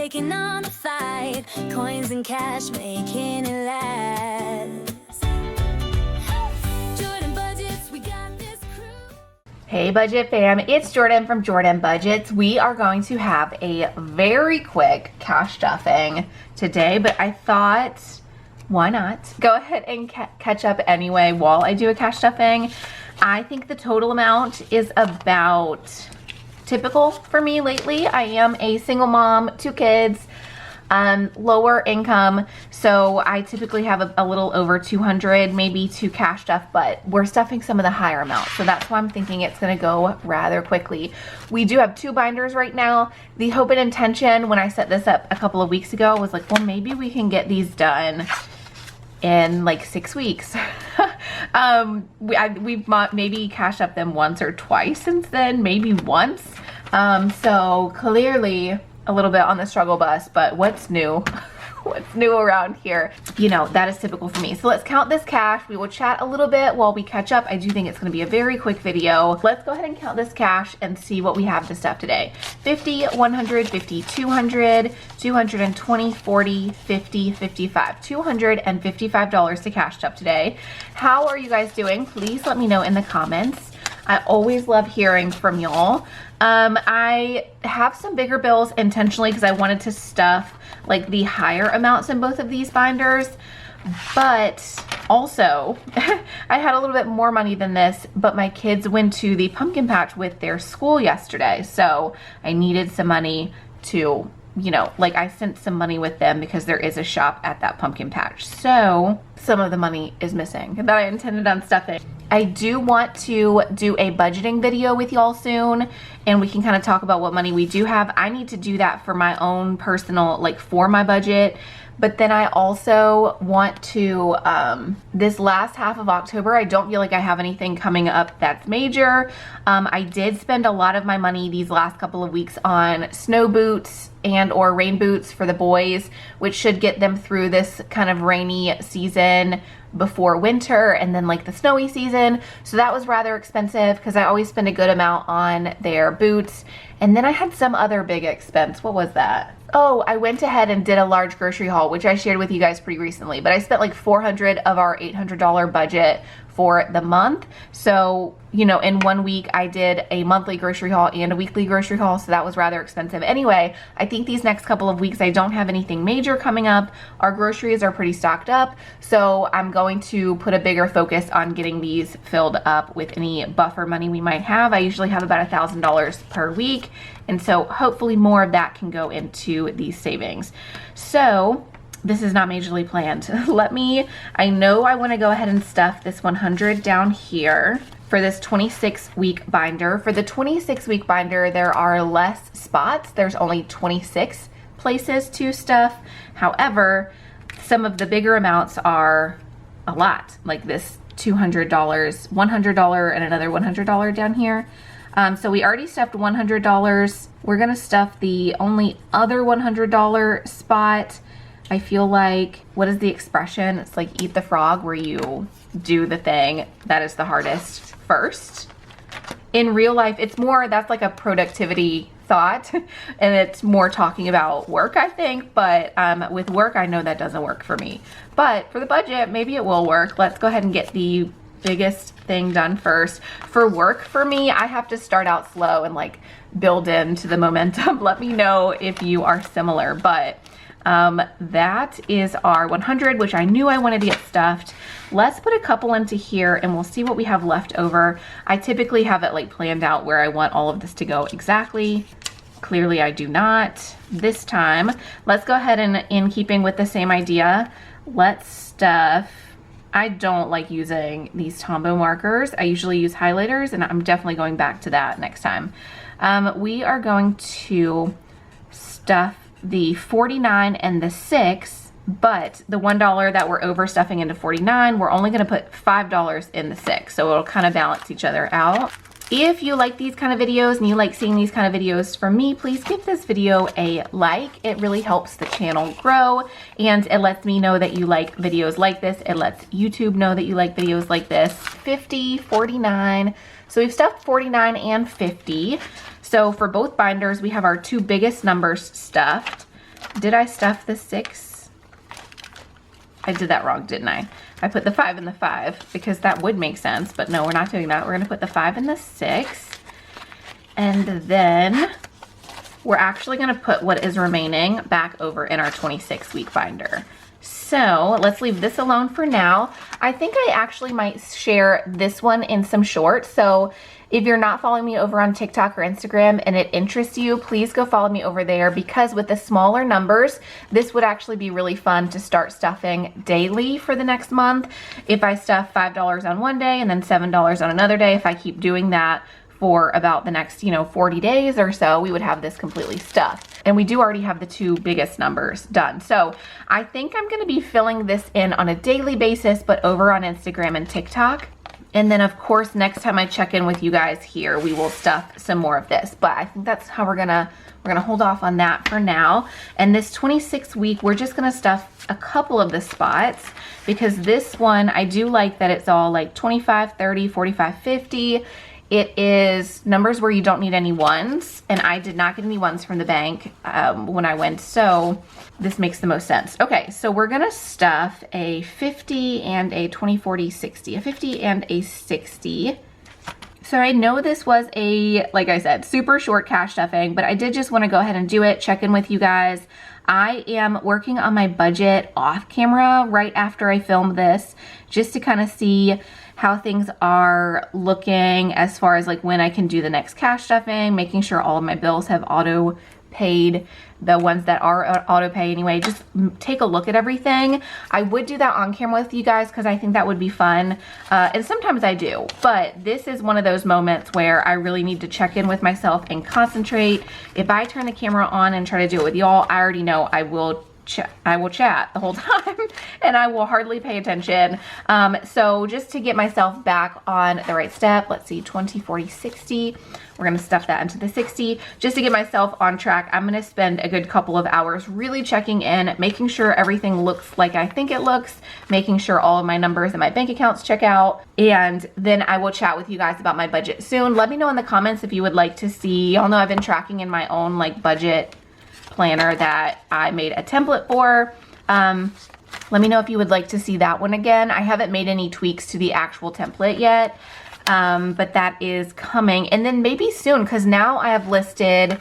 taking on the fight. Coins and cash making it last. Jordan Budgets, we got this crew. Hey Budget fam, it's Jordan from Jordan Budgets. We are going to have a very quick cash stuffing today, but I thought, why not go ahead and catch up anyway while I do a cash stuffing. I think the total amount is about typical for me lately. I am a single mom, 2 kids, lower income, so I typically have a little over 200 maybe to cash stuff, but we're stuffing some of the higher amounts, so that's why I'm thinking it's gonna go rather quickly. We do have 2 binders right now. The hope and intention when I set this up a couple of weeks ago was like, well, maybe we can get these done in like 6 weeks. We've maybe cashed up them once or twice since then, maybe once. So clearly a little bit on the struggle bus, but what's new? What's new around here? You know, that is typical for me. So let's count this cash. We will chat a little bit while we catch up. I do think it's gonna be a very quick video. Let's go ahead and count this cash and see what we have to stuff today. 50, 100, 50, 200, 220, 40, 50, 55. $255 to cash stuff today. How are you guys doing? Please let me know in the comments. I always love hearing from y'all. I have some bigger bills intentionally because I wanted to stuff like the higher amounts in both of these binders, but also I had a little bit more money than this, but my kids went to the pumpkin patch with their school yesterday, so I needed some money to, you know, like I sent some money with them because there is a shop at that pumpkin patch, so some of the money is missing that I intended on stuffing. I do want to do a budgeting video with y'all soon, and we can kind of talk about what money we do have. I need to do that for my own personal, like for my budget. But then I also want to, this last half of October, I don't feel like I have anything coming up that's major. I did spend a lot of my money these last couple of weeks on snow boots and or rain boots for the boys, which should get them through this kind of rainy season before winter and then like the snowy season. So that was rather expensive because I always spend a good amount on their boots. And then I had some other big expense. What was that? Oh, I went ahead and did a large grocery haul, which I shared with you guys pretty recently, but I spent like $400 of our $800 budget for the month. So, you know, in 1 week I did a monthly grocery haul and a weekly grocery haul, so that was rather expensive. Anyway, I think these next couple of weeks I don't have anything major coming up. Our groceries are pretty stocked up, so I'm going to put a bigger focus on getting these filled up with any buffer money we might have. I usually have about $1,000 per week, and so hopefully more of that can go into these savings. So this is not majorly planned. I know I want to go ahead and stuff this 100 down here for this 26-week binder. For the 26-week binder, there are less spots. There's only 26 places to stuff. However, some of the bigger amounts are a lot, like this $200, $100, and another $100 down here. So we already stuffed $100. We're gonna stuff the only other $100 spot. I feel like, what is the expression? It's like eat the frog, where you do the thing that is the hardest first. In real life, it's more, that's like a productivity thought, and it's more talking about work, I think, but with work, I know that doesn't work for me. But for the budget, maybe it will work. Let's go ahead and get the biggest thing done first. For work, for me, I have to start out slow and like build into the momentum. Let me know if you are similar, but that is our 100, which I knew I wanted to get stuffed. Let's put a couple into here and we'll see what we have left over. I typically have it like planned out where I want all of this to go exactly. Clearly I do not this time. Let's go ahead and, in keeping with the same idea, let's stuff. I don't like using these Tombow markers. I usually use highlighters, and I'm definitely going back to that next time. We are going to stuff the 49 and the 6, but the $1 that we're overstuffing into 49, we're only gonna put $5 in the 6, so it'll kind of balance each other out. If you like these kind of videos and you like seeing these kind of videos from me, please give this video a like. It really helps the channel grow, and it lets me know that you like videos like this. It lets YouTube know that you like videos like this. 50, 49, so we've stuffed 49 and 50. So for both binders, we have our 2 biggest numbers stuffed. Did I stuff the 6? I did that wrong, didn't I? I put the 5 in the 5 because that would make sense, but no, we're not doing that. We're gonna put the 5 in the 6. And then we're actually gonna put what is remaining back over in our 26-week binder. So let's leave this alone for now. I think I actually might share this one in some shorts. So if you're not following me over on TikTok or Instagram and it interests you, please go follow me over there, because with the smaller numbers, this would actually be really fun to start stuffing daily for the next month. If I stuff $5 on one day and then $7 on another day, if I keep doing that for about the next, 40 days or so, we would have this completely stuffed. And we do already have the 2 biggest numbers done. So I think I'm gonna be filling this in on a daily basis, but over on Instagram and TikTok. And then of course, next time I check in with you guys here, we will stuff some more of this. But I think that's how we're gonna hold off on that for now. And this 26 week, we're just gonna stuff a couple of the spots, because this one, I do like that it's all like 25, 30, 45, 50. It is numbers where you don't need any ones, and I did not get any ones from the bank when I went, so this makes the most sense. Okay, so we're gonna stuff a 50 and a 20, 40, 60, a 50 and a 60. So I know this was a, like I said, super short cash stuffing, but I did just wanna go ahead and do it, check in with you guys. I am working on my budget off camera right after I filmed this, just to kind of see how things are looking as far as like when I can do the next cash stuffing, making sure all of my bills have auto paid, the ones that are auto pay anyway. Just take a look at everything. I would do that on camera with you guys because I think that would be fun, and sometimes I do, but this is one of those moments where I really need to check in with myself and concentrate. If I turn the camera on and try to do it with y'all, I already know I will chat the whole time and I will hardly pay attention. So just to get myself back on the right step, let's see, 20, 40, 60. We're gonna stuff that into the 60. Just to get myself on track, I'm gonna spend a good couple of hours really checking in, making sure everything looks like I think it looks, making sure all of my numbers and my bank accounts check out, and then I will chat with you guys about my budget soon. Let me know in the comments if you would like to see, y'all know I've been tracking in my own like budget planner that I made a template for. Let me know if you would like to see that one again. I haven't made any tweaks to the actual template yet, but that is coming. And then maybe soon, because now I have listed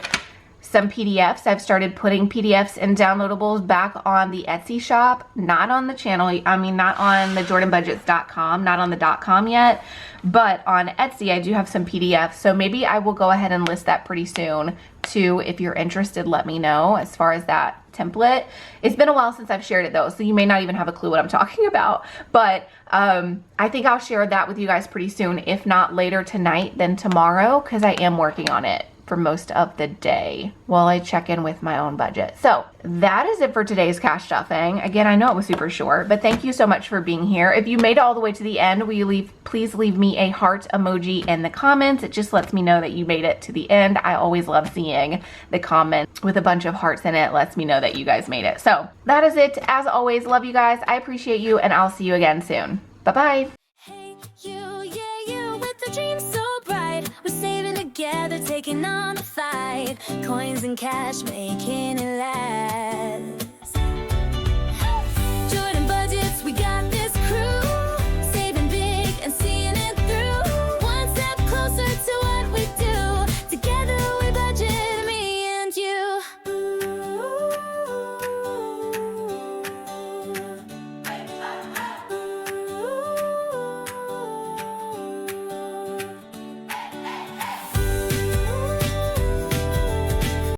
some PDFs. I've started putting PDFs and downloadables back on the Etsy shop, not on the channel. I mean, not on the jordanbudgets.com, not on the .com yet, but on Etsy, I do have some PDFs. So maybe I will go ahead and list that pretty soon too. If you're interested, let me know as far as that template. It's been a while since I've shared it though, so you may not even have a clue what I'm talking about, but I think I'll share that with you guys pretty soon. If not later tonight, then tomorrow, because I am working on it for most of the day while I check in with my own budget. So that is it for today's cash stuffing. Again, I know it was super short, but thank you so much for being here. If you made it all the way to the end, will you please leave me a heart emoji in the comments? It just lets me know that you made it to the end. I always love seeing the comments with a bunch of hearts in it. It lets me know that you guys made it. So that is it. As always, love you guys. I appreciate you, and I'll see you again soon. Bye-bye. Hey, you with the dream so bright. We're saving together, taking on the fight. Coins and cash, making it last. Jordan Budgets, we got